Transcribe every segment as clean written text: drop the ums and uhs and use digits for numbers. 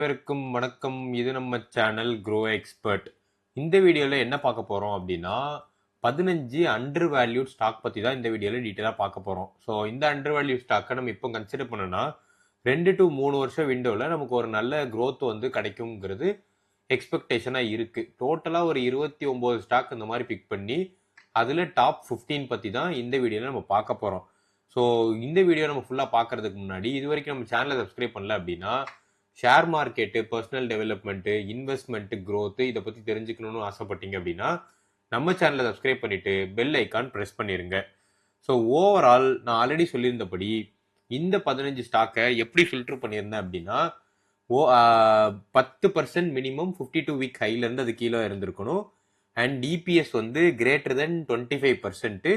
அனைவருக்கும் வணக்கம். இது நம்ம சேனல் க்ரோ எக்ஸ்பர்ட். இந்த வீடியோல என்ன பார்க்க போறோம் அப்படின்னா 15 அண்டர் வேல்யூட் ஸ்டாக் பத்தி தான் இந்த வீடியோல டீட்டெயிலா பார்க்க போறோம். ஸோ இந்த அண்டர் வேல்யூட் ஸ்டாக்கை நம்ம இப்போ கன்சிடர் பண்ணோம்னா 2 to 3 வருஷம் விண்டோவில் நமக்கு ஒரு நல்ல growth வந்து கிடைக்குங்கிறது எக்ஸ்பெக்டேஷனாக இருக்கு. டோட்டலாக ஒரு 29 ஸ்டாக் இந்த மாதிரி பிக் பண்ணி அதில் டாப் 15 பற்றி தான் இந்த வீடியோவில் நம்ம பார்க்க போகிறோம். ஸோ இந்த வீடியோ நம்ம ஃபுல்லாக பார்க்கறதுக்கு முன்னாடி இது வரைக்கும் நம்ம சேனலை சப்ஸ்கிரைப் பண்ணல அப்படின்னா share market, personal development, investment, growth இதை பற்றி தெரிஞ்சுக்கணும்னு ஆசைப்பட்டீங்க அப்படின்னா நம்ம சேனலை சப்ஸ்கிரைப் பண்ணிட்டு பெல் ஐக்கான் ப்ரெஸ் பண்ணிருங்க. ஸோ ஓவரால் நான் ஆல்ரெடி சொல்லியிருந்தபடி இந்த 15 ஸ்டாக்கை எப்படி ஃபில்டர் பண்ணியிருந்தேன் அப்படின்னா 10% மினிமம் 52 வீக் ஹைலேருந்து அது கீழே இருந்திருக்கணும். அண்ட் டிபிஎஸ் வந்து greater than 25%.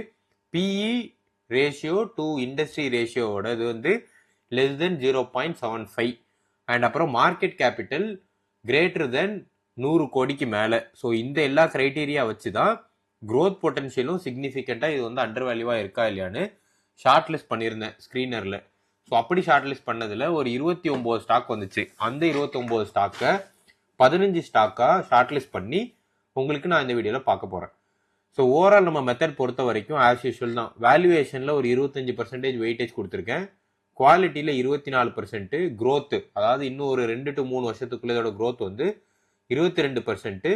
PE ratio to industry ரேஷியோவோட இது வந்து லெஸ் தென் 0.75. அண்ட் அப்புறம் மார்க்கெட் கேபிட்டல் கிரேட்டர் தென் 100 கோடிக்கு மேலே. ஸோ இந்த எல்லா க்ரைட்டீரியா வச்சு தான் க்ரோத் பொட்டன்ஷியலும் சிக்னிஃபிகண்ட்டாக இது வந்து அண்டர் வேல்யூவாக இருக்கா இல்லையான்னு ஷார்ட் லிஸ்ட் பண்ணியிருந்தேன் ஸ்க்ரீனரில். ஸோ அப்படி ஷார்ட் லிஸ்ட் பண்ணதில் ஒரு 29 ஸ்டாக் வந்துச்சு. அந்த 29 ஸ்டாக்கை 15 ஸ்டாக்காக ஷார்ட் லிஸ்ட் பண்ணி உங்களுக்கு நான் இந்த வீடியோவில் பார்க்க போகிறேன். ஸோ ஓவரால் நம்ம மெத்தட் பொறுத்த வரைக்கும் ஆஸ் யூஷுவல் தான். வேல்யூவேஷனில் ஒரு 25% வெயிட்டேஜ் கொடுத்துருக்கேன். குவாலிட்டியில் 24%. க்ரோத்து அதாவது இன்னும் ஒரு 2 to 3 வருஷத்துக்குள்ள இதோட க்ரோத் வந்து 22%.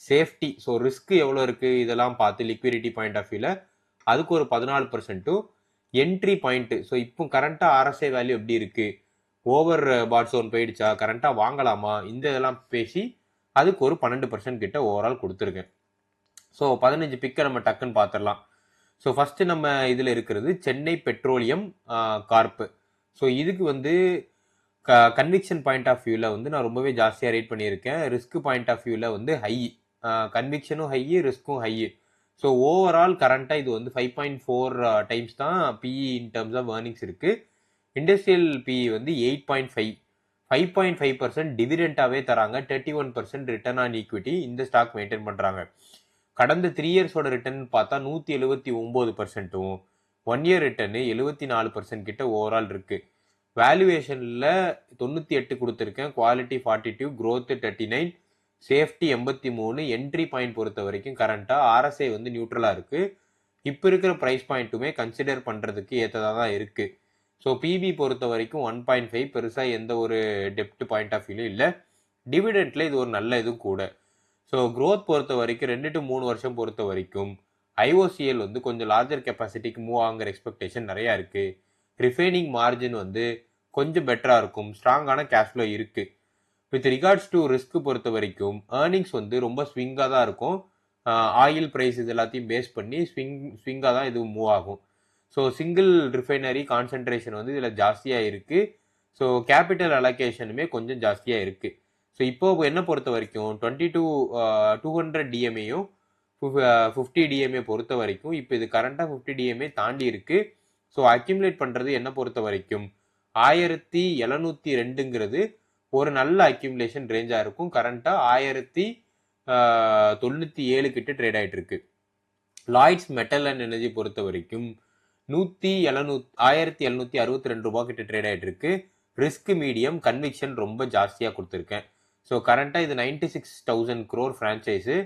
சேஃப்டி, ஸோ ரிஸ்க் எவ்வளோ இருக்குது இதெல்லாம் பார்த்து லிக்விடிட்டி பாயிண்ட் ஆஃப் வியூவில் அதுக்கு ஒரு 14%. என்ட்ரி பாயிண்ட்டு, ஸோ இப்போ கரண்ட்டாக ஆர்எஸ்ஐ வேல்யூ எப்படி இருக்குது, ஓவர் பாட் ஜோன் போயிடுச்சா, கரண்ட்டாக வாங்கலாமா, இந்த இதெல்லாம் பேசி அதுக்கு ஒரு 12% கிட்ட ஓவரால் கொடுத்துருக்கேன். ஸோ 15 பிக்கை நம்ம டக்குன்னு பார்த்துடலாம். ஸோ ஃபஸ்ட்டு நம்ம இதில் இருக்கிறது சென்னை பெட்ரோலியம் கார்ப்பு. ஸோ இதுக்கு வந்து கன்விக்ஷன் பாயிண்ட் ஆஃப் வியூவில் வந்து நான் ரொம்பவே ஜாஸ்தியாக ரேட் பண்ணியிருக்கேன். ரிஸ்க் பாயிண்ட் ஆஃப் வியூவில் வந்து ஹை, கன்விக்ஷனும் ஹை, ரிஸ்க்கும் ஹை. ஸோ ஓவரால் கரண்ட்டாக இது வந்து 5.4 டைம்ஸ் தான் PE in terms of earnings இருக்குது. இண்டஸ்ட்ரியல் பிஇ வந்து 8.5. 5.5% டிவிடெண்டாகவே தராங்க. 31% ரிட்டர்ன் ஆன் ஈக்விட்டி இந்த ஸ்டாக் மெயின்டைன் பண்ணுறாங்க. கடந்த 3 இயர்ஸோட ரிட்டர்ன் பார்த்தா 179%, 1 இயர் ரிட்டர்னு 74% கிட்ட ஓவரால் இருக்கு. வேல்யூவேஷனில் 98 கொடுத்துருக்கேன், quality 42, growth 39, safety 83. Entry point பொறுத்த வரைக்கும் கரண்ட்டாக ஆர்எஸ்ஐ வந்து நியூட்ரலாக இருக்கு. இப்போ இருக்கிற ப்ரைஸ் பாயிண்ட்டுமே கன்சிடர் பண்ணுறதுக்கு ஏற்றதாக தான் இருக்கு. ஸோ பிபி பொறுத்த வரைக்கும் 1.5, பெருசாக எந்த ஒரு டெப்ட் பாயிண்ட் ஆஃப் வியூலும் இல்லை. டிவிடெண்ட்ல இது ஒரு நல்ல இதுவும் கூட. ஸோ க்ரோத் பொறுத்த வரைக்கும் 2 to 3 வருஷம் பொறுத்த வரைக்கும் ஐஓசிஎல் வந்து கொஞ்சம் லார்ஜர் கெப்பாசிட்டிக்கு மூவ் ஆகுங்கிற எக்ஸ்பெக்டேஷன் நிறையா இருக்குது. ரிஃபைனிங் மார்ஜின் வந்து கொஞ்சம் பெட்டராக இருக்கும். ஸ்ட்ராங்கான கேஷ்ஃப்ளோ இருக்குது. வித் ரிகார்ட்ஸ் டு ரிஸ்க் பொறுத்த வரைக்கும் ஏர்னிங்ஸ் வந்து ரொம்ப ஸ்விங்காக தான் இருக்கும். ஆயில் ப்ரைஸ் இது எல்லாத்தையும் பேஸ் பண்ணி ஸ்விங்காக தான் இது மூவ் ஆகும். ஸோ சிங்கிள் ரிஃபைனரி கான்சன்ட்ரேஷன் வந்து இதில் ஜாஸ்தியாக இருக்குது. ஸோ கேபிட்டல் அலோகேஷனுமே கொஞ்சம் ஜாஸ்தியாக இருக்குது. ஸோ இப்போ என்ன பொறுத்த வரைக்கும் 200 டிஎம்ஏயும் 50 டிஎம்ஏ பொறுத்த வரைக்கும் இப்போ இது கரண்ட்டாக 50 டிஎம்ஏ தாண்டி இருக்கு. ஸோ அக்யூமுலேட் பண்ணுறது என்ன பொறுத்த வரைக்கும் 1702ங்கிறது ஒரு நல்ல அக்யூமுலேஷன் ரேஞ்சாக இருக்கும். கரண்ட்டாக 1097 கிட்ட ட்ரேட் ஆகிட்டு இருக்கு. லாய்ட்ஸ் மெட்டல் அண்ட் எனர்ஜி பொறுத்த வரைக்கும் 1762 ரூபா கிட்ட ட்ரேட் ஆகிட்டு இருக்கு. ரிஸ்க் மீடியம், கன்விக்ஷன் ரொம்ப ஜாஸ்தியாக கொடுத்துருக்கேன். ஸோ கரண்ட்டாக இது 96,000 crore franchise,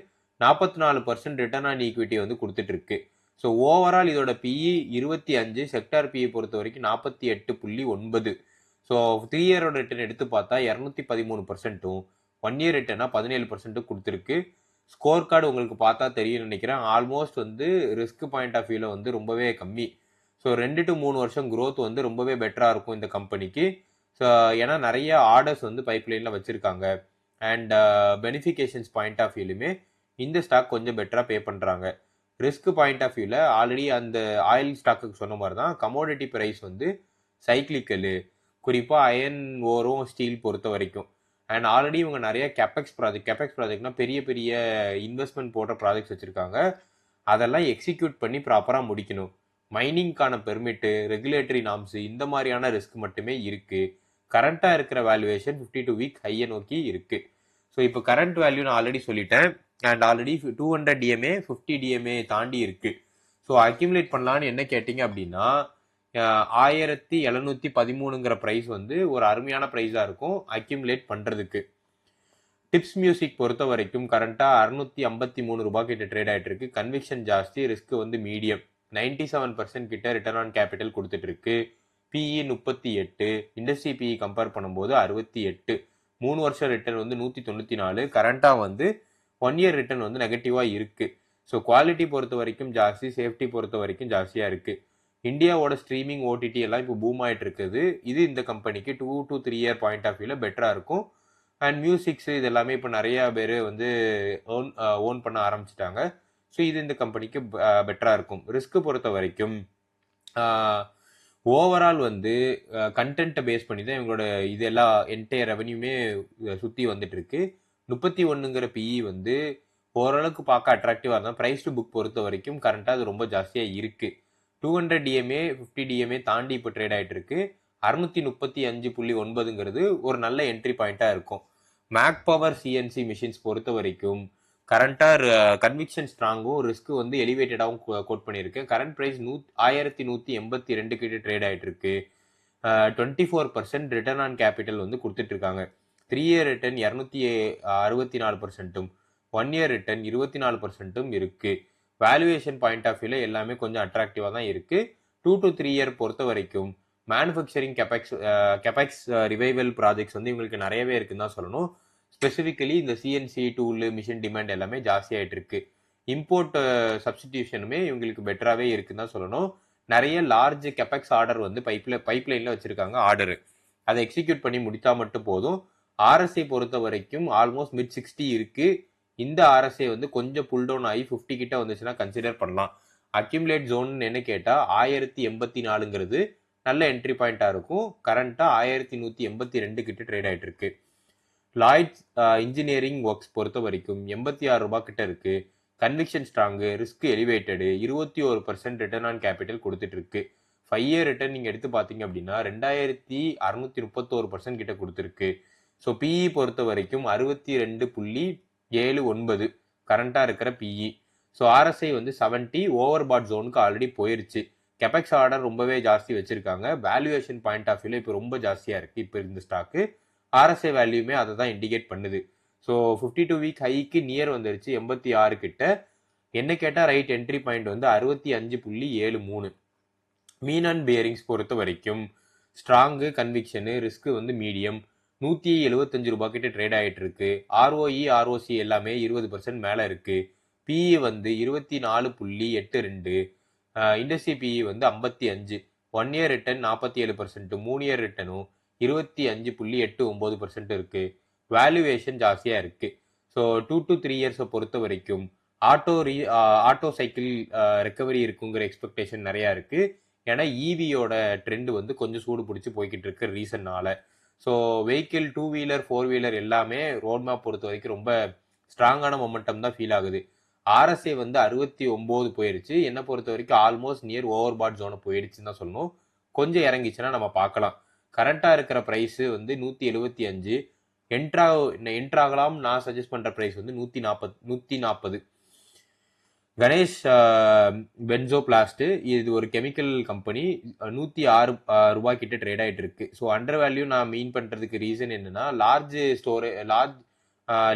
44% return on equity வந்து கொடுத்துட்டு இருக்கு. ஸோ ஓவரால் இதோட பிஇ 25, செக்டார் பிஇ பொறுத்த வரைக்கும் 48.9. ஸோ 3 இயரோட ரிட்டர்ன் எடுத்து பார்த்தா 213%, 1 இயர் ரிட்டர்னாக 17% கொடுத்துருக்கு. ஸ்கோர் கார்டு உங்களுக்கு பார்த்தா தெரியும் நினைக்கிறேன். ஆல்மோஸ்ட் வந்து ரிஸ்க் பாயிண்ட் ஆஃப் வியூவில் வந்து ரொம்பவே கம்மி. ஸோ 2 to 3 வருஷம் க்ரோத் வந்து ரொம்பவே பெட்டராக இருக்கும் இந்த கம்பெனிக்கு. ஸோ ஏன்னா நிறைய ஆர்டர்ஸ் வந்து பைப்லைனில் வச்சுருக்காங்க. அண்ட் பெனிஃபிகேஷன்ஸ் பாயிண்ட் ஆஃப் வியூலுமே இந்த ஸ்டாக் கொஞ்சம் பெட்டராக பே பண்ணுறாங்க. ரிஸ்க் பாயிண்ட் ஆஃப் வியூவில் ஆல்ரெடி அந்த ஆயில் ஸ்டாக்குக்கு சொன்ன மாதிரி தான் கமோடிட்டி ப்ரைஸ் வந்து சைக்ளிக்கலு, குறிப்பாக அயன் ஓரும் ஸ்டீல் பொறுத்த வரைக்கும். அண்ட் ஆல்ரெடி இவங்க நிறைய கேபெக்ஸ் ப்ராஜெக்ட்னா பெரிய பெரிய இன்வெஸ்ட்மெண்ட் போடுற ப்ராஜெக்ட்ஸ் வச்சுருக்காங்க. அதெல்லாம் எக்ஸிக்யூட் பண்ணி ப்ராப்பராக முடிக்கணும். மைனிங்கான பெர்மிட்டு, ரெகுலேட்டரி நாம்ஸு, இந்த மாதிரியான ரிஸ்க் மட்டுமே இருக்குது. கரண்ட்டாக இருக்கிற வேல்யூவேஷன் 52 வீக் ஹையை நோக்கி இருக்குது. ஸோ இப்போ கரண்ட் வேல்யூ நான் ஆல்ரெடி சொல்லிட்டேன். அண்ட் ஆல்ரெடி 200 டிஎம்ஏ 50 டிஎம்ஏ தாண்டி இருக்குது. ஸோ அக்யூமுலேட் பண்ணலான்னு என்ன கேட்டிங்க அப்படின்னா 1713 பிரைஸ் வந்து ஒரு அருமையான பிரைஸா இருக்கும் அக்யூமுலேட் பண்றதுக்கு. டிப்ஸ் மியூசிக் பொறுத்த வரைக்கும் கரண்டா 653 கிட்ட ட்ரேட் ஆயிட்டு இருக்கு. கன்விக்ஷன் ஜாஸ்தி, ரிஸ்க் வந்து மீடியம். 97% கிட்ட ரிட்டர்ன் ஆன் கேபிட்டல் கொடுத்துட்டு இருக்கு. பிஇ 38, இண்டஸ்ட்ரி பிஇ கம்பேர் பண்ணும்போது 68. 3 வருஷம் ரிட்டர்ன் வந்து 194. கரண்டா வந்து 1 இயர் ரிட்டர்ன் வந்து நெகட்டிவா இருக்கு. ஸோ குவாலிட்டி பொறுத்த வரைக்கும் ஜாஸ்தி, சேஃப்டி பொறுத்த வரைக்கும் ஜாஸ்தியா இருக்கு. இந்தியாவோட ஸ்ட்ரீமிங் ஓடிடி எல்லாம் இப்போ பூம் ஆயிட்டு இருக்குது. இது இந்த கம்பெனிக்கு 2 to 3 இயர் பாயிண்ட் ஆஃப் வியூல பெட்டரா இருக்கும். அண்ட் மியூசிக்ஸ் இது எல்லாமே இப்போ நிறைய பேர் வந்து ஓன் பண்ண ஆரம்பிச்சிட்டாங்க. ஸோ இது இந்த கம்பெனிக்கு பெட்டரா இருக்கும். ரிஸ்க் பொறுத்த வரைக்கும் ஓவரால் வந்து கண்டென்ட்டை பேஸ் பண்ணி தான் இவங்களோட இது எல்லா என்டையர் ரெவன்யூமே சுற்றி வந்துட்டு இருக்கு. 31ங்கிற பிஇ வந்து ஓரளவுக்கு பார்க்க அட்ராக்டிவாக இருந்தால் ப்ரைஸ் டு புக் பொறுத்த வரைக்கும் கரண்ட்டாக அது ரொம்ப ஜாஸ்தியாக இருக்கு. 200 டிஎம்ஏ 50 டிஎம்ஏ தாண்டி இப்போ ட்ரேட் ஆகிட்டு இருக்கு. 635.9ங்கிறது ஒரு நல்ல என்ட்ரி பாயிண்டாக இருக்கும். மேக் பவர் சிஎன்சி மிஷின்ஸ் பொறுத்த வரைக்கும் கரண்டாக கன்விக்ஷன் ஸ்ட்ராங்கும் ரிஸ்க் வந்து எலிவேட்டடாகவும் கோட் பண்ணியிருக்கு. கரண்ட் ப்ரைஸ் 1182 கிட்ட ட்ரேட் ஆகிட்டு இருக்கு. 24% ரிட்டர்ன் ஆன் கேபிட்டல் வந்து கொடுத்துட்டு இருக்காங்க. 3 இயர் ரிட்டர்ன் 264%, 1 இயர் ரிட்டர்ன் 24% இருக்கு. வேல்யூவேஷன் பாயிண்ட் ஆஃப் வியூல எல்லாமே கொஞ்சம் அட்ராக்டிவா தான் இருக்கு. 2 to 3 இயர் பொறுத்த வரைக்கும் மேனுஃபேக்சரிங் கெபெக்ஸ் ரிவைவல் ப்ராஜெக்ட்ஸ் வந்து இவங்களுக்கு நிறையவே இருக்குன்னு தான் சொல்லணும். ஸ்பெசிஃபிக்கலி இந்த சிஎன்சி டூல் மிஷின் டிமாண்ட் எல்லாமே ஜாஸ்தி ஆயிட்டு இருக்கு. இம்போர்ட் சப்ஸ்டிடியூஷனுமே இவங்களுக்கு பெட்டராகவே இருக்குன்னு தான் சொல்லணும். நிறைய லார்ஜ் கெபெக்ஸ் ஆர்டர் வந்து பைப்லைன்ல வச்சிருக்காங்க ஆர்டரு. அதை எக்ஸிக்யூட் பண்ணி முடித்தா மட்டும் போதும். ஆர்எஸ்ஐ பொறுத்த வரைக்கும் ஆல்மோஸ்ட் மிட் 60 இருக்கு. இந்த ஆர்எஸ்ஐ வந்து கொஞ்சம் புல் டவுன் ஆகி 50 கிட்ட வந்துச்சுன்னா கன்சிடர் பண்ணலாம். அக்யூமுலேட் ஜோன் என்ன கேட்டா 1084ங்கிறது நல்ல என்ட்ரி பாயிண்டா இருக்கும். கரண்டா 1182 கிட்ட ட்ரேட் ஆயிட்டு இருக்கு. லாய்ட்ஸ் இன்ஜினியரிங் ஒர்க்ஸ் பொறுத்த வரைக்கும் 86 ரூபாய் கிட்ட இருக்கு. Conviction strong, risk elevated, 21% return on capital கொடுத்துட்டு இருக்கு. 5 இயர் ரிட்டர்ன் நீங்க எடுத்து பார்த்தீங்க அப்படின்னா 2631% கிட்ட கொடுத்துருக்கு. ஸோ பிஇ பொறுத்த வரைக்கும் 62.79 கரண்டா இருக்கிற பிஇ. ஸோ ஆர்எஸ்ஐ வந்து 70 ஓவர் பாட் ஜோனுக்கு ஆல்ரெடி போயிருச்சு. கெபெக்ஸ் ஆர்டர் ரொம்பவே ஜாஸ்தி வச்சிருக்காங்க. வேல்யூவேஷன் பாயிண்ட் ஆஃப் வியூல இப்போ ரொம்ப ஜாஸ்தியா இருக்கு இப்போ இந்த ஸ்டாக்கு. ஆர்எஸ்ஐ வேல்யூமே அதை தான் இண்டிகேட் பண்ணுது. ஸோ 52 வீக் ஹைக்கு நியர் வந்துருச்சு 86 கிட்ட. என்ன கேட்டால் ரைட் என்ட்ரி பாயிண்ட் வந்து 65.73. மீன் அண்ட் பியரிங்ஸ் பொறுத்த வரைக்கும் ஸ்ட்ராங்கு, கன்விக்ஷனு, ரிஸ்க் வந்து மீடியம். 175 ரூபாய் கிட்ட ட்ரேட் ஆகிட்டு இருக்கு. ஆர்ஓஇ ஆர்ஓசி எல்லாமே 20% மேலே இருக்கு. பிஇ வந்து 24.82. இண்டஸ்ட்ரி பிஇ வந்து 55. 1 இயர் ரிட்டர்ன் 47%, 3 இயர் ரிட்டர்னும் 25.89% இருக்கு. வேல்யூவேஷன் ஜாஸ்தியா இருக்கு. ஸோ 2 to 3 இயர்ஸை பொறுத்த வரைக்கும் ஆட்டோ சைக்கிள் ரெக்கவரி இருக்குங்கிற எக்ஸ்பெக்டேஷன் நிறையா இருக்கு. ஏன்னா இவியோட ட்ரெண்ட் வந்து கொஞ்சம் சூடு பிடிச்சி போய்கிட்டு இருக்கு ரீசன்னால. ஸோ வெஹிக்கிள் 2 வீலர் 4 வீலர் எல்லாமே ரோட் மேப் பொறுத்த வரைக்கும் ரொம்ப ஸ்ட்ராங்கான மொமெண்டம் தான் ஃபீல் ஆகுது. ஆர்எஸ்ஐ வந்து 69 போயிருச்சு. என்னை பொறுத்த வரைக்கும் ஆல்மோஸ்ட் நியர் ஓவர் பாட் ஜோனை போயிடுச்சுன்னு தான் சொல்லணும். கொஞ்சம் இறங்கிச்சுன்னா நம்ம பார்க்கலாம். கரண்டா இருக்கிற பிரைஸ் வந்து 175. என்ட்ராகலாம் நான் சஜஸ்ட் பண்ற பிரைஸ் வந்து 140. கணேஷ் பென்சோ பிளாஸ்ட் இது ஒரு கெமிக்கல் கம்பெனி. 106 ரூபாய் கிட்ட ட்ரேட் ஆகிட்டு இருக்கு. ஸோ அண்டர் வேல்யூ நான் மீன் பண்றதுக்கு ரீசன் என்னன்னா லார்ஜ்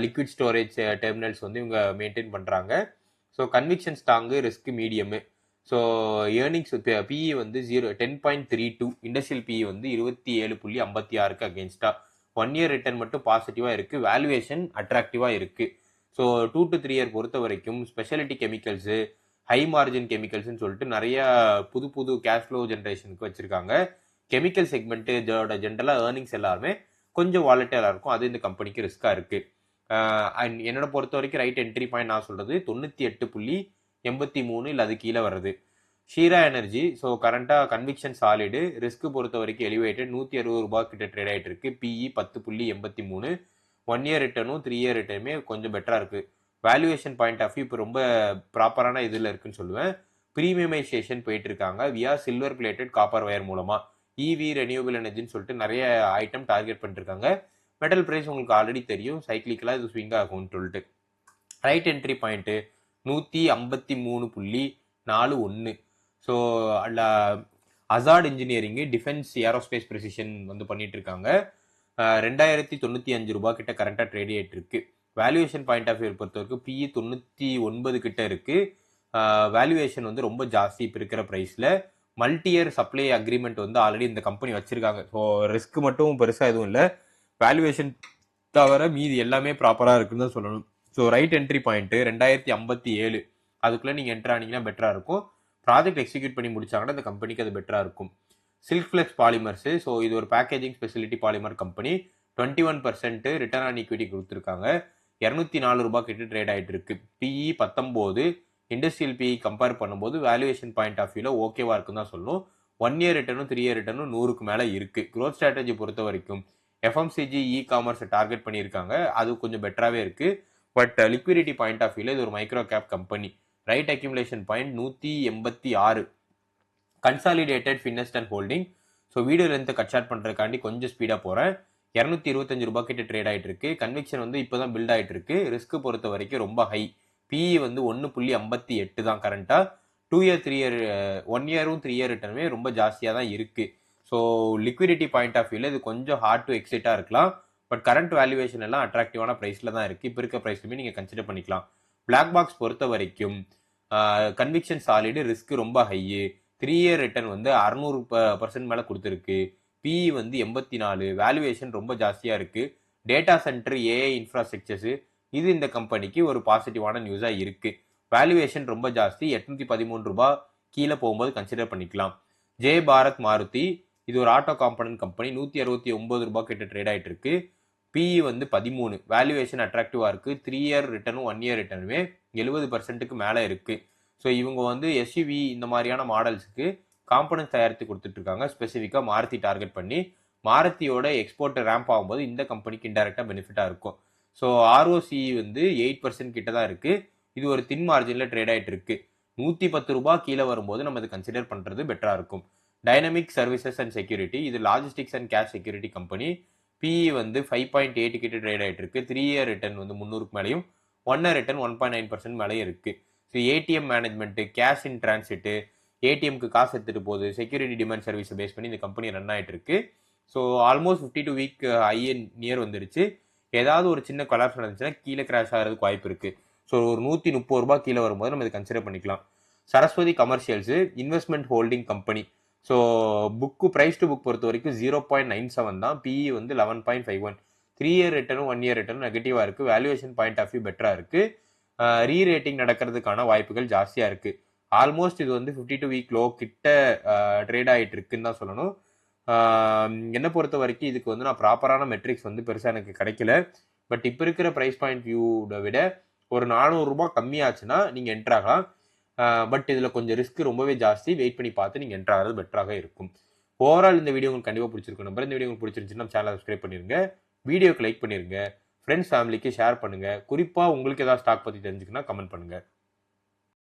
லிக்விட் ஸ்டோரேஜ் டெர்மினல்ஸ் வந்து இவங்க மெயின்டைன் பண்றாங்க. So conviction strong, risk medium. So earnings PE வந்து 10.32. இண்டஸ்ட்ரியல் பிஇ வந்து 27.56 அகேன்ஸ்டா. 1 இயர் ரிட்டர்ன் மட்டும் பாசிட்டிவா இருக்கு. வேல்யூவேஷன் அட்ராக்டிவா இருக்கு. ஸோ 2 to 3 இயர் பொறுத்த வரைக்கும் ஸ்பெஷாலிட்டி கெமிக்கல்ஸு, ஹை மார்ஜின் கெமிக்கல்ஸ்ன்னு சொல்லிட்டு நிறைய புது கேஷ் ஃப்ளோ ஜென்ரேஷனுக்கு வச்சிருக்காங்க. கெமிக்கல் செக்மெண்ட்டு ஜென்ரலாக ஏர்னிங்ஸ் எல்லாருமே கொஞ்சம் வாலட்டிலாக இருக்கும். அது இந்த கம்பெனிக்கு ரிஸ்காக இருக்கு. அண்ட் என்னோட பொறுத்த வரைக்கும் ரைட் என்ட்ரி பாயிண்ட் நான் சொல்றது 98.83 இல்லை அது கீழே வருது. ஷீரா எனர்ஜி ஸோ கரண்டாக கன்விக்ஷன் சாலிடு, ரிஸ்க் பொறுத்த வரைக்கும் எலிவேட்டட். 160 ரூபாய் கிட்ட ட்ரேட் ஆகிட்டு இருக்கு. பிஇ 10.83. 1 இயர் ரிட்டர்னும் 3 இயர் ரிட்டர்னுமே கொஞ்சம் பெட்டரா இருக்கு. வேல்யூவேஷன் பாயிண்ட் ஆஃப் வியூ இப்போ ரொம்ப ப்ராப்பரான இதில் இருக்குன்னு சொல்லுவேன். ப்ரீமியமைசேஷன் போயிட்டு இருக்காங்க வியா சில்வர் பிளேட்டட் காப்பர் வயர் மூலமா. இவி ரெனியூபிள் எனர்ஜின்னு சொல்லிட்டு நிறைய ஐட்டம் டார்கெட் பண்ணிருக்காங்க. மெட்டல் பிரைஸ் உங்களுக்கு ஆல்ரெடி தெரியும், சைக்கிளிக்கலாக இது ஸ்விங் ஆகும்னு சொல்லிட்டு. Right entry point 153.41. So Azad engineering defence aerospace precision வந்து பண்ணிட்டு இருக்காங்க. 2095 ரூபாய் கிட்ட கரண்டா ட்ரேட் ஆயிட்டு இருக்கு. வேல்யூவேஷன் பாயிண்ட் ஆஃப் வியூ பொறுத்த வரைக்கும் பிஇ 99 கிட்ட இருக்கு. வேல்யூவேஷன் வந்து ரொம்ப ஜாஸ்தி இப்போ இருக்கிற ப்ரைஸ்ல. மல்டியர் சப்ளை அக்ரிமெண்ட் வந்து ஆல்ரெடி இந்த கம்பெனி வச்சிருக்காங்க. ஸோ ரிஸ்க் மட்டும் பெருசா எதுவும் இல்லை. வேல்யூவேஷன் தவிர மீதி எல்லாமே ப்ராப்பரா இருக்குன்னு தான் சொல்லணும். ஸோ ரைட் என்ட்ரி பாயிண்ட் 2057 அதுக்குள்ள நீங்க என்ட்ரு ஆனீங்கன்னா பெட்டரா இருக்கும். ப்ராஜெக்ட் எக்ஸிக்யூட் பண்ணி முடிச்சாங்கன்னா இந்த கம்பெனிக்கு அது பெட்டரா இருக்கும். சில்க் ஃபிளெக்ஸ் பாலிமர்ஸ், ஸோ இது ஒரு packaging specialty polymer company. 21% return on equity கொடுத்துருக்காங்க. 204 ரூபாய் கிட்ட ட்ரேட் ஆயிட்டு இருக்கு. பிஇ 19. இண்டஸ்ட்ரியல் பிஇ கம்பேர் பண்ணும்போது வேல்யூவேஷன் பாயிண்ட் ஆஃப் வியூல ஓகேவா இருக்குன்னு தான் சொல்லணும். 1 இயர் ரிட்டர்னும் 3 இயர் ரிட்டர்னும் 100க்கு மேல இருக்கு. க்ரோத் ஸ்ட்ராட்டஜி பொறுத்த வரைக்கும் எஃப்எம்சிஜி இ காமர்ஸ் டார்கெட் பண்ணியிருக்காங்க. அது கொஞ்சம் பெட்டராகவே இருக்கு. பட் லிக்விடிட்டி பாயிண்ட் ஆஃப் வியூல இது ஒரு micro cap company. Right accumulation point 186. Consolidated Finvest and holding. So video லென்த்தை கட் ஷார்ட் பண்ணுறதுக்காண்டி கொஞ்சம் ஸ்பீடாக போகிறேன். 225 ரூபாய் கிட்ட ட்ரேட் ஆகிட்டு இருக்கு. கன்விக்ஷன் வந்து இப்போ தான் பில்ட் ஆகிட்டு இருக்கு. ரிஸ்க் பொறுத்த வரைக்கும் ரொம்ப ஹை. பிஇ வந்து 1.58 தான் கரண்டா. 2 இயர் 3 இயர் 1 இயரும் 3 இயர் ரிட்டர்னுமே ரொம்ப ஜாஸ்தியாக தான் இருக்கு. ஸோ லிக்விடிட்டி பாயிண்ட் ஆஃப் வியூல இது கொஞ்சம் ஹார்ட் டு எக்ஸிட்டாக இருக்கலாம். பட் கரண்ட் வேல்யூவேஷன் எல்லாம் அட்ராக்டிவான ப்ரைஸில் தான் இருக்குது. இப்போ இருக்க ப்ரைஸ்லுமே நீங்கள் கன்சிடர் பண்ணிக்கலாம். பிளாக் பாக்ஸ் பொறுத்த வரைக்கும் கன்விக்ஷன் சாலிடு, ரிஸ்க் ரொம்ப ஹை. 3 இயர் ரிட்டர்ன் வந்து 600% மேலே கொடுத்துருக்கு. பிஇ வந்து 84. வேல்யூவேஷன் ரொம்ப ஜாஸ்தியாக இருக்குது. டேட்டா சென்டர், ஏஐ இன்ஃப்ராஸ்ட்ரக்சர்ஸ் இது இந்த கம்பெனிக்கு ஒரு பாசிட்டிவான நியூஸாக இருக்குது. வேல்யூவேஷன் ரொம்ப ஜாஸ்தி. 813 ரூபாய் கீழே போகும்போது கன்சிடர் பண்ணிக்கலாம். ஜே பாரத் மாருதி இது ஒரு ஆட்டோ காம்பனன்ட் கம்பெனி. 169 ரூபாய் கிட்ட ட்ரேட் ஆகிட்டு இருக்கு. பிஇ வந்து 13. வேல்யூவேஷன் அட்ராக்டிவாக இருக்குது. 3 இயர் ரிட்டர்னும் 1 இயர் ரிட்டர்னுமே 70%க்கு மேலே இருக்குது. ஸோ இவங்க வந்து எஸ்யூவி இந்த மாதிரியான மாடல்ஸுக்கு காம்பனன்ஸ் தயாரித்து கொடுத்துட்டு இருக்காங்க. ஸ்பெசிஃபிக்காக மாருதி டார்கெட் பண்ணி. மாருதியோட எக்ஸ்போர்ட் ரேம்ப் ஆகும்போது இந்த கம்பெனிக்கு இன்டெரக்டாக பெனிஃபிட்டாக இருக்கும். ஸோ ஆர்ஓசி வந்து 8% கிட்ட தான் இருக்குது. இது ஒரு தின் மார்ஜினில் ட்ரேட் ஆகிட்டு இருக்கு. 110 ரூபாய் கீழே வரும்போது நம்ம அதை கன்சிடர் பண்ணுறது பெட்டராக இருக்கும். டைனமிக் சர்வீசஸ் அண்ட் செக்யூரிட்டி இது logistics and cash security company. PE வந்து 5.8 கிட்ட ட்ரேட் ஆகிட்டு இருக்கு. 3 இயர் ரிட்டர்ன் வந்து 300க்கு மேலேயும் 1 இயர் ரிட்டர்ன் 1.9% மேலேயும் இருக்குது. So ATM management, cash in transit, ஏடிஎம்க்கு காசு எடுத்துகிட்டு போகுது, செக்யூரிட்டி டிமாண்ட் சர்வீஸை பேஸ் பண்ணி இந்த கம்பெனி ரன் ஆகிட்டு இருக்கு. So almost 52 week I near வந்துருச்சு. ஏதாவது ஒரு சின்ன கொலாப்ஸ் நடந்துச்சுன்னா கீழே கிராஷ் ஆகிறதுக்கு வாய்ப்பு இருக்குது. ஸோ ஒரு 130 ரூபாய் கீழே வரும்போது நம்ம இதை கன்சிடர் பண்ணிக்கலாம். Saraswati commercials investment holding company. So book price to book பொறுத்த வரைக்கும் 0.97 தான். பிஇ வந்து 11.51. 3 இயர் ரிட்டர்னும் 1 இயர் ரிட்டர்னும் நெகட்டிவாக இருக்குது. வேல்யூவேஷன் பாயிண்ட் ஆஃப் வியூ பெட்டராக இருக்குது. ரீரேட்டிங் நடக்கிறதுக்கான வாய்ப்புகள் ஜாஸ்தியாக இருக்குது. ஆல்மோஸ்ட் இது வந்து 52 வீக் லோ கிட்ட ட்ரேட் ஆகிட்டு இருக்குன்னு தான் சொல்லணும். என்னை பொறுத்த வரைக்கும் இதுக்கு வந்து நான் ப்ராப்பரான மெட்ரிக்ஸ் வந்து பெருசாக எனக்கு கிடைக்கல. பட் இப்போ இருக்கிற ப்ரைஸ் பாயிண்ட் வியூவை விட ஒரு 400 ரூபாய் கம்மியாச்சுன்னா நீங்கள் என்ட்ரு ஆகலாம். பட் இதில் கொஞ்சம் ரிஸ்க் ரொம்பவே ஜாஸ்தி. வெயிட் பண்ணி பார்த்து நீங்கள் என்ட்ரு ஆகிறது பெட்டராக இருக்கும். ஓவரால் இந்த வீடியோ உங்களுக்கு கண்டிப்பாக பிடிச்சிருக்கும். நம்பர் இந்த வீடியோ உங்களுக்கு பிடிச்சிருந்துச்சுன்னா சேனலை சப்ஸ்கிரைப் பண்ணிருங்க. வீடியோக்கு லைக் பண்ணிருங்க. ஃப்ரெண்ட்ஸ் ஃபேமிலிக்கு ஷேர் பண்ணுங்க. குறிப்பாக உங்களுக்கு ஏதாவது ஸ்டாக் பற்றி தெரிஞ்சுக்கன்னா கமெண்ட் பண்ணுங்க.